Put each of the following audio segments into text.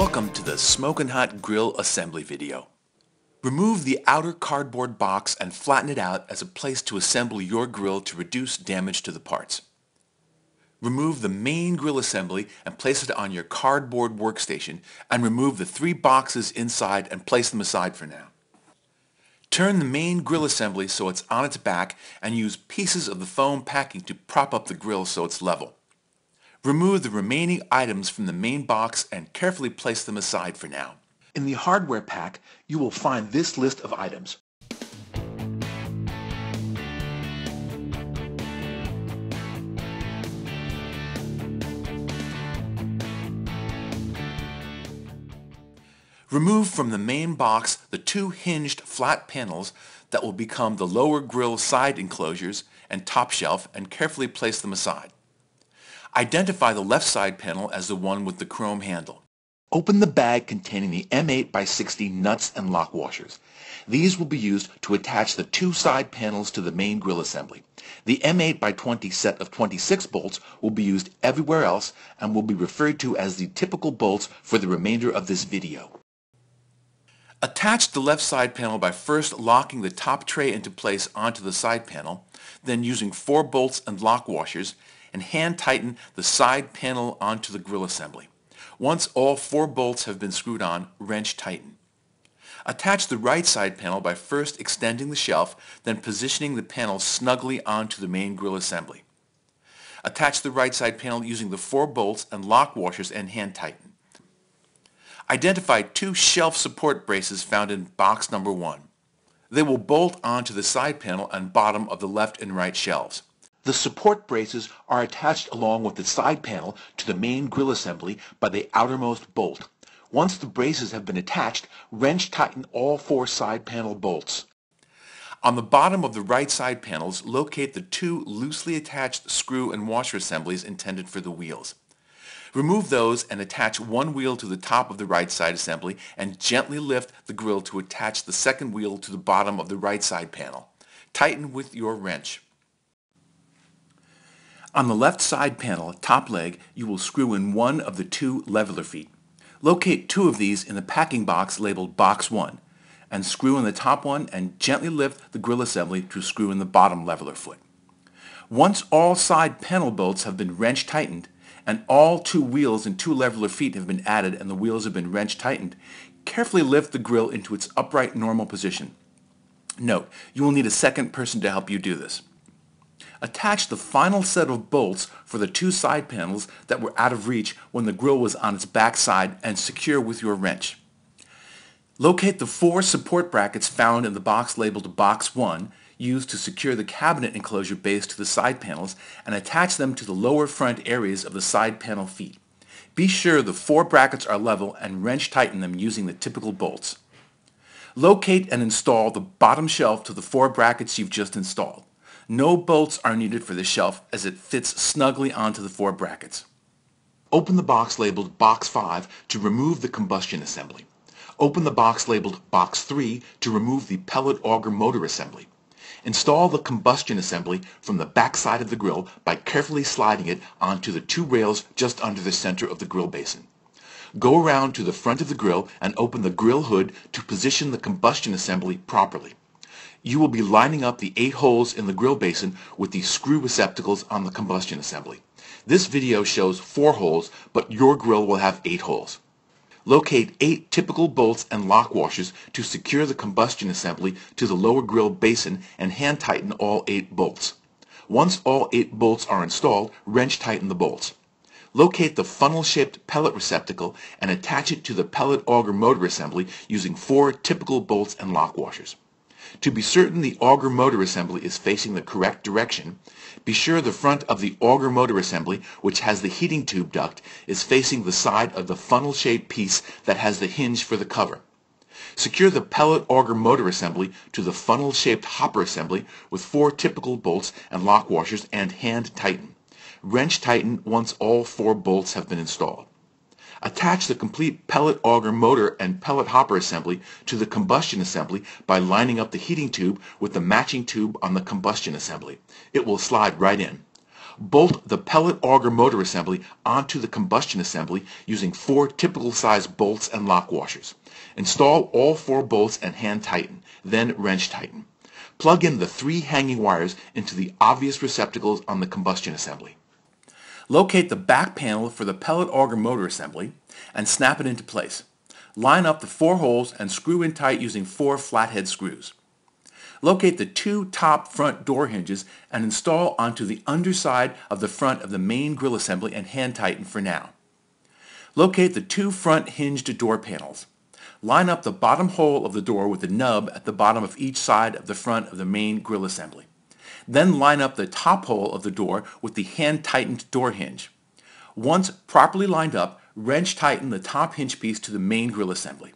Welcome to the Smokin' Hot Grill Assembly video. Remove the outer cardboard box and flatten it out as a place to assemble your grill to reduce damage to the parts. Remove the main grill assembly and place it on your cardboard workstation, and remove the 3 boxes inside and place them aside for now. Turn the main grill assembly so it's on its back and use pieces of the foam packing to prop up the grill so it's level. Remove the remaining items from the main box and carefully place them aside for now. In the hardware pack, you will find this list of items. Remove from the main box the 2 hinged flat panels that will become the lower grill side enclosures and top shelf, and carefully place them aside. Identify the left side panel as the one with the chrome handle. Open the bag containing the M8x60 nuts and lock washers. These will be used to attach the 2 side panels to the main grill assembly. The M8x20 set of 26 bolts will be used everywhere else and will be referred to as the typical bolts for the remainder of this video. Attach the left side panel by first locking the top tray into place onto the side panel, then using 4 bolts and lock washers, and hand tighten the side panel onto the grill assembly. Once all 4 bolts have been screwed on, wrench tighten. Attach the right side panel by first extending the shelf, then positioning the panel snugly onto the main grill assembly. Attach the right side panel using the 4 bolts and lock washers and hand tighten. Identify 2 shelf support braces found in box number 1. They will bolt onto the side panel and bottom of the left and right shelves. The support braces are attached along with the side panel to the main grill assembly by the outermost bolt. Once the braces have been attached, wrench tighten all 4 side panel bolts. On the bottom of the right side panels, locate the 2 loosely attached screw and washer assemblies intended for the wheels. Remove those and attach one wheel to the top of the right side assembly and gently lift the grill to attach the second wheel to the bottom of the right side panel. Tighten with your wrench. On the left side panel, top leg, you will screw in one of the 2 leveler feet. Locate 2 of these in the packing box labeled Box 1, and screw in the top one and gently lift the grill assembly to screw in the bottom leveler foot. Once all side panel bolts have been wrench tightened, and all 2 wheels and 2 leveler feet have been added and the wheels have been wrench tightened, carefully lift the grill into its upright normal position. Note, you will need a second person to help you do this. Attach the final set of bolts for the 2 side panels that were out of reach when the grill was on its back side and secure with your wrench. Locate the 4 support brackets found in the box labeled Box 1 used to secure the cabinet enclosure base to the side panels and attach them to the lower front areas of the side panel feet. Be sure the 4 brackets are level and wrench tighten them using the typical bolts. Locate and install the bottom shelf to the 4 brackets you've just installed. No bolts are needed for the shelf as it fits snugly onto the 4 brackets. Open the box labeled Box 5 to remove the combustion assembly. Open the box labeled Box 3 to remove the pellet auger motor assembly. Install the combustion assembly from the back side of the grill by carefully sliding it onto the 2 rails just under the center of the grill basin. Go around to the front of the grill and open the grill hood to position the combustion assembly properly. You will be lining up the 8 holes in the grill basin with the screw receptacles on the combustion assembly. This video shows 4 holes, but your grill will have 8 holes. Locate 8 typical bolts and lock washers to secure the combustion assembly to the lower grill basin and hand tighten all 8 bolts. Once all 8 bolts are installed, wrench tighten the bolts. Locate the funnel-shaped pellet receptacle and attach it to the pellet auger motor assembly using 4 typical bolts and lock washers. To be certain the auger motor assembly is facing the correct direction, be sure the front of the auger motor assembly, which has the heating tube duct, is facing the side of the funnel-shaped piece that has the hinge for the cover. Secure the pellet auger motor assembly to the funnel-shaped hopper assembly with 4 typical bolts and lock washers and hand tighten. Wrench tighten once all 4 bolts have been installed. Attach the complete pellet auger motor and pellet hopper assembly to the combustion assembly by lining up the heating tube with the matching tube on the combustion assembly. It will slide right in. Bolt the pellet auger motor assembly onto the combustion assembly using 4 typical size bolts and lock washers. Install all 4 bolts and hand tighten, then wrench tighten. Plug in the 3 hanging wires into the obvious receptacles on the combustion assembly. Locate the back panel for the pellet auger motor assembly and snap it into place. Line up the 4 holes and screw in tight using 4 flathead screws. Locate the 2 top front door hinges and install onto the underside of the front of the main grill assembly and hand tighten for now. Locate the 2 front hinged door panels. Line up the bottom hole of the door with the nub at the bottom of each side of the front of the main grill assembly. Then line up the top hole of the door with the hand-tightened door hinge. Once properly lined up, wrench tighten the top hinge piece to the main grill assembly.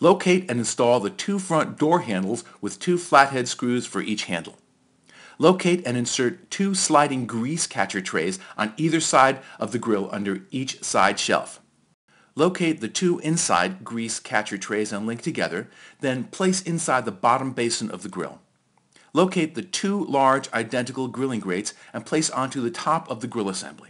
Locate and install the 2 front door handles with 2 flathead screws for each handle. Locate and insert 2 sliding grease catcher trays on either side of the grill under each side shelf. Locate the 2 inside grease catcher trays and link together, then place inside the bottom basin of the grill. Locate the 2 large identical grilling grates and place onto the top of the grill assembly.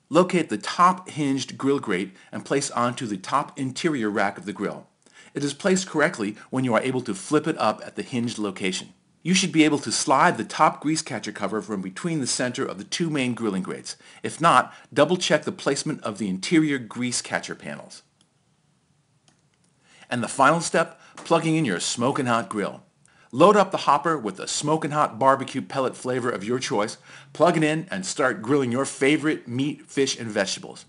Locate the top hinged grill grate and place onto the top interior rack of the grill. It is placed correctly when you are able to flip it up at the hinged location. You should be able to slide the top grease catcher cover from between the center of the 2 main grilling grates. If not, double check the placement of the interior grease catcher panels. And the final step, plugging in your smoking hot grill. Load up the hopper with the smoking hot barbecue pellet flavor of your choice, plug it in, and start grilling your favorite meat, fish, and vegetables.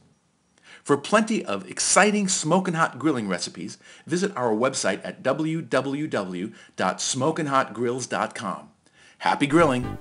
For plenty of exciting smoking hot grilling recipes, visit our website at www.smokingHotGrills.com. Happy grilling!